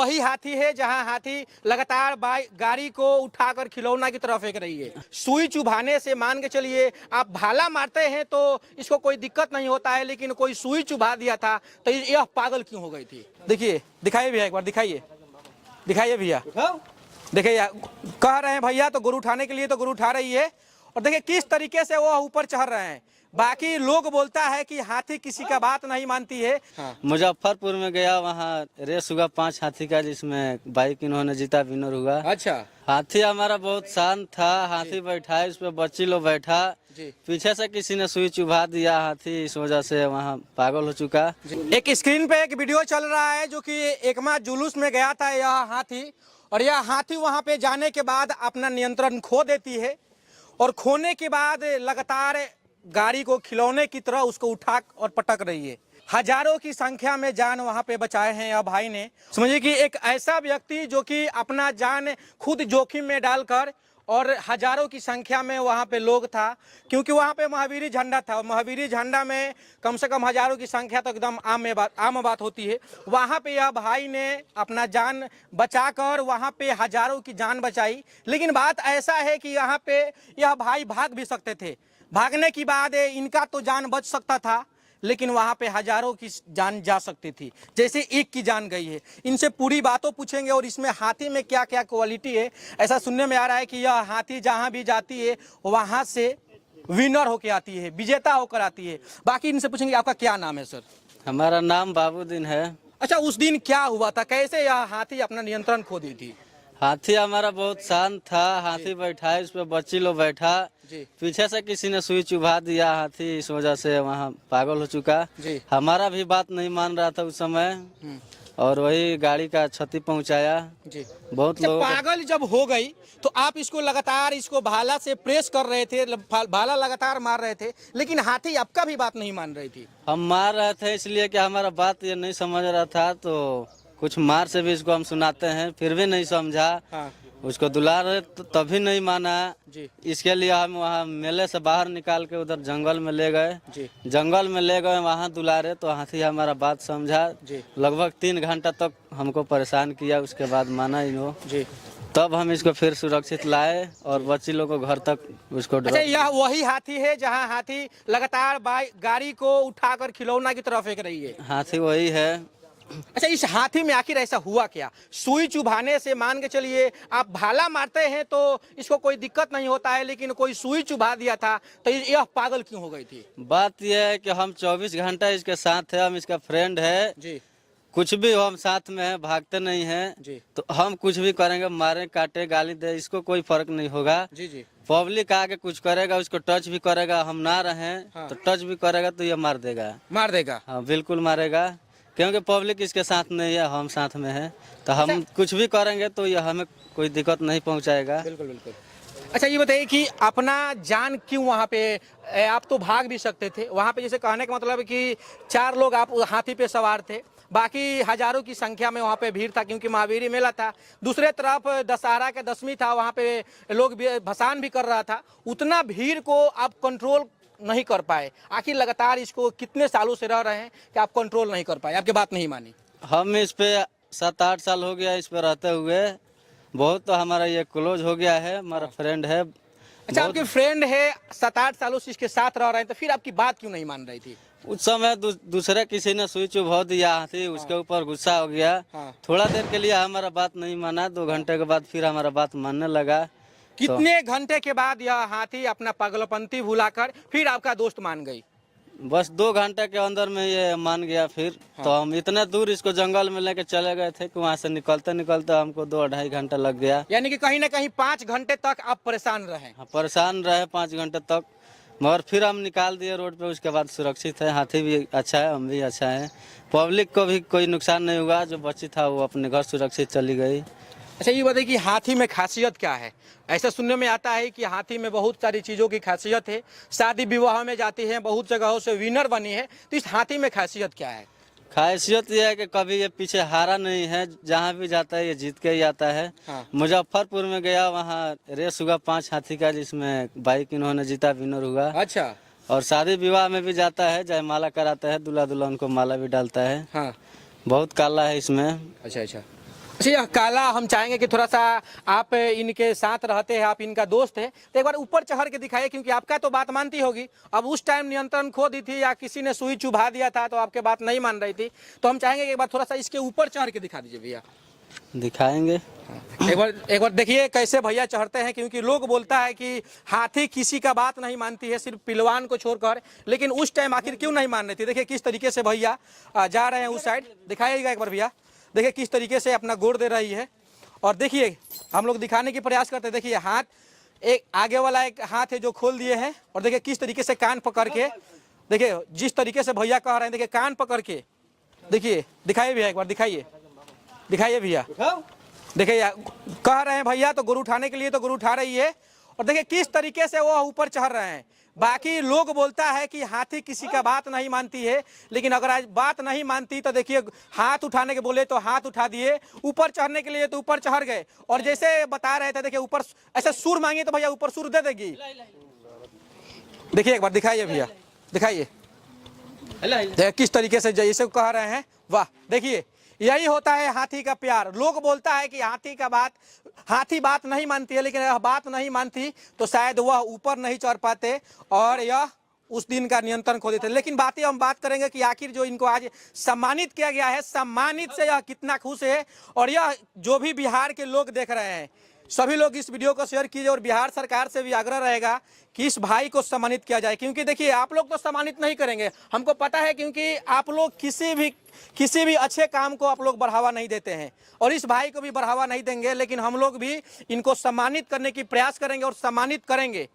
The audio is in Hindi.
वही हाथी है जहां हाथी लगातार गाड़ी को उठाकर खिलौना की तरफ फेंक रही है। सुई चुभाने से मान के चलिए आप भाला मारते हैं तो इसको कोई दिक्कत नहीं होता है, लेकिन कोई सुई चुभा दिया था तो यह पागल क्यों हो गई थी। देखिए, दिखाइए भैया, एक बार दिखाइए, दिखाइए भैया, देखिए कह रहे हैं भैया तो गुरु उठाने के लिए तो गुरु उठा रही है, और देखिए किस तरीके से वो ऊपर चढ़ रहे हैं। बाकी लोग बोलता है कि हाथी किसी का बात नहीं मानती है। हाँ। मुजफ्फरपुर में गया, वहाँ रेस हुआ 5 हाथी का, जिसमें बाइक इन्होंने जीता, विनर हुआ। अच्छा, हाथी हमारा बहुत शांत था, हाथी बैठा है, इस पे बच्ची लोग बैठा, पीछे से किसी ने सुई चुभा दिया, हाथी इस वजह से वहाँ पागल हो चुका। एक स्क्रीन पे एक वीडियो चल रहा है जो कि एकमा जुलूस में गया था यह हाथी, और यह हाथी वहाँ पे जाने के बाद अपना नियंत्रण खो देती है, और खोने के बाद लगातार गाड़ी को खिलौने की तरह उसको उठा और पटक रही है। हजारों की संख्या में जान वहां पे बचाए हैं यह भाई ने। समझिए कि एक ऐसा व्यक्ति जो कि अपना जान खुद जोखिम में डालकर, और हजारों की संख्या में वहां पे लोग था, क्योंकि वहां पे महावीरी झंडा था। महावीरी झंडा में कम से कम हजारों की संख्या तो एकदम आम बात होती है। वहां पे यह भाई ने अपना जान बचाकर वहां पे हजारों की जान बचाई। लेकिन बात ऐसा है कि यहाँ पे यह भाई भाग भी सकते थे, भागने की बाद इनका तो जान बच सकता था, लेकिन वहां पे हजारों की जान जा सकती थी, जैसे एक की जान गई है। इनसे पूरी बातों पूछेंगे, और इसमें हाथी में क्या क्या क्वालिटी है। ऐसा सुनने में आ रहा है कि यह हाथी जहां भी जाती है वहां से विनर होकर आती है, विजेता होकर आती है। बाकी इनसे पूछेंगे आपका क्या नाम है सर। हमारा नाम बाबूदीन है। अच्छा, उस दिन क्या हुआ था, कैसे यह हाथी अपना नियंत्रण खो दी थी। हाथी हमारा बहुत शांत था, हाथी बैठा है, इस पे बच्ची लोग बैठा, पीछे से किसी ने सुई चुभा दिया, हाथी इस वजह से वहाँ पागल हो चुका। हमारा भी बात नहीं मान रहा था उस समय, और वही गाड़ी का क्षति पहुँचाया। बहुत लोग पागल जब हो गई तो आप इसको लगातार इसको भाला से प्रेस कर रहे थे, भाला लगातार मार रहे थे, लेकिन हाथी आपका भी बात नहीं मान रही थी। हम मार रहे थे इसलिए कि हमारा बात ये नहीं समझ रहा था, तो कुछ मार से भी इसको हम सुनाते हैं, फिर भी नहीं समझा। हाँ। उसको दुला रहे तो तभी नहीं माना जी। इसके लिए हम वहाँ मेले से बाहर निकाल के उधर जंगल में ले गए जी। जंगल में ले गए, वहाँ दुलारे तो हाथी हमारा बात समझा जी। लगभग 3 घंटा तक हमको परेशान किया, उसके बाद माना इन्हों जी। तब हम इसको फिर सुरक्षित लाए और बच्ची लोग को घर तक उसको। अच्छा, यह वही हाथी है जहां हाथी लगातार गाड़ी को उठाकर खिलौना की तरफ फेंक रही है। हाथी वही है। अच्छा, इस हाथी में आखिर ऐसा हुआ क्या। सुई चुभाने से मान के चलिए आप भाला मारते हैं तो इसको कोई दिक्कत नहीं होता है, लेकिन कोई सुई चुभा दिया था तो यह पागल क्यों हो गई थी। बात यह है कि हम 24 घंटा इसके साथ है, हम इसका फ्रेंड है जी। कुछ भी हो हम साथ में है, भागते नहीं है जी। तो हम कुछ भी करेंगे, मारे काटे गाली दे, इसको कोई फर्क नहीं होगा जी जी। पब्लिक आके कुछ करेगा, उसको टच भी करेगा, हम ना रहे हाँ। तो टच भी करेगा तो ये मार देगा हाँ, बिल्कुल मारेगा, क्योंकि पब्लिक इसके साथ नहीं है, हम साथ में है, तो हम कुछ भी करेंगे तो ये हमें कोई दिक्कत नहीं पहुंचाएगा। बिल्कुल बिल्कुल। अच्छा, ये बताइए कि अपना जान क्यों वहाँ पे, आप तो भाग भी सकते थे वहाँ पे, जैसे कहने का मतलब है कि 4 लोग आप हाथी पे सवार थे, बाकी हजारों की संख्या में वहाँ पे भीड़ था क्योंकि महावीरी मेला था, दूसरे तरफ दशहरा का दशमी था, वहाँ पे लोग भसान भी कर रहा था, उतना भीड़ को आप कंट्रोल नहीं कर पाए। आखिर लगातार इसको कितने सालों से रह रहे हैं कि आप कंट्रोल नहीं कर पाए, आपकी बात नहीं मानी। हम इस पे 7-8 साल हो गया इस पे रहते हुए, बहुत तो हमारा ये क्लोज हो गया है, हमारा फ्रेंड है। अच्छा, आपके फ्रेंड है, 7-8 सालों से इसके साथ रह रहे हैं, तो फिर आपकी बात क्यों नहीं मान रही थी। उस समय दूसरे किसी ने सुई चुभा दिया हाथी, उसके ऊपर गुस्सा हो गया। थोड़ा देर के लिए हमारा बात नहीं माना, 2 घंटे के बाद फिर हमारा बात मानने लगा। कितने घंटे के बाद यह हाथी अपना पागलपंती भुलाकर फिर आपका दोस्त मान गई। बस 2 घंटे के अंदर में ये मान गया फिर हाँ। तो हम इतने दूर इसको जंगल में लेके चले गए थे कि वहाँ से निकलते निकलते हमको 2-2.5 घंटा लग गया। यानी कि कहीं ना कहीं 5 घंटे तक आप परेशान रहे। हाँ, परेशान रहे 5 घंटे तक, मगर फिर हम निकाल दिए रोड पे, उसके बाद सुरक्षित है। हाथी भी अच्छा है, हम भी अच्छा है, पब्लिक को भी कोई नुकसान नहीं हुआ, जो बच्ची था वो अपने घर सुरक्षित चली गई। अच्छा, ये बताइए कि हाथी में खासियत क्या है। ऐसा सुनने में आता है कि हाथी में बहुत सारी चीज़ों की खासियत है, शादी विवाह में जाती है, बहुत जगहों से विनर बनी है, तो इस हाथी में खासियत क्या है। खासियत यह है कि कभी ये पीछे हारा नहीं है, जहाँ भी जाता है ये जीत के ही आता है हाँ। मुजफ्फरपुर में गया, वहाँ रेस हुआ 5 हाथी का, जिसमें बाइक इन्होंने जीता, विनर हुआ। अच्छा, और शादी विवाह में भी जाता है, जयमाला कराता है, दूल्हा दुल्हन को माला भी डालता है हाँ। बहुत काला है इसमें। अच्छा अच्छा। जी काला, हम चाहेंगे कि थोड़ा सा आप इनके साथ रहते हैं, आप इनका दोस्त है, तो एक बार ऊपर चढ़ के दिखाइए, क्योंकि आपका तो बात मानती होगी। अब उस टाइम नियंत्रण खो दी थी या किसी ने सुई चुभा दिया था तो आपके बात नहीं मान रही थी, तो हम चाहेंगे कि एक बार थोड़ा सा इसके ऊपर चढ़ के दिखा दीजिए भैया। दिखाएंगे। एक बार देखिए कैसे भैया चढ़ते हैं, क्योंकि लोग बोलता है कि हाथी किसी का बात नहीं मानती है, सिर्फ पिलवान को छोड़कर, लेकिन उस टाइम आखिर क्यों नहीं मान रही थी। देखिए किस तरीके से भैया जा रहे हैं उस साइड, दिखाइएगा एक बार भैया। देखिए किस तरीके से अपना गोड़ दे रही है, और देखिए हम लोग दिखाने की प्रयास करते हैं। देखिए हाथ, एक आगे वाला एक हाथ है जो खोल दिए हैं, और देखिए किस तरीके से कान पकड़ के, देखिए जिस तरीके से भैया कह रहे हैं, देखिए कान पकड़ के, देखिए दिखाइए भैया एक बार, दिखाइए भैया। देखिए कह रहे हैं भैया तो गुरु उठाने के लिए तो गुरु उठा रही है, और देखिए किस तरीके से वो ऊपर चढ़ रहे हैं। बाकी लोग बोलता है कि हाथी किसी का बात नहीं मानती है, लेकिन अगर आज बात नहीं मानती तो देखिए हाथ उठाने के बोले तो हाथ उठा दिए, ऊपर चढ़ने के लिए तो ऊपर चढ़ गए, और जैसे बता रहे थे देखिए ऊपर ऐसे सुर मांगे तो भैया ऊपर सुर दे देगी। देखिए एक बार दिखाइए भैया, दिखाइए किस तरीके से जैसे कह रहे हैं। वाह, देखिए यही होता है हाथी का प्यार। लोग बोलता है कि हाथी बात नहीं मानती है, लेकिन यह बात नहीं मानती तो शायद वह ऊपर नहीं चढ़ पाते और यह उस दिन का नियंत्रण खो देते। लेकिन हम बात करेंगे कि आखिर जो इनको आज सम्मानित किया गया है, सम्मानित से यह कितना खुश है। और यह जो भी बिहार के लोग देख रहे हैं, सभी लोग इस वीडियो को शेयर कीजिए, और बिहार सरकार से भी आग्रह रहेगा कि इस भाई को सम्मानित किया जाए। क्योंकि देखिए आप लोग तो सम्मानित नहीं करेंगे, हमको पता है, क्योंकि आप लोग किसी भी अच्छे काम को आप लोग बढ़ावा नहीं देते हैं, और इस भाई को भी बढ़ावा नहीं देंगे। लेकिन हम लोग भी इनको सम्मानित करने की प्रयास करेंगे और सम्मानित करेंगे।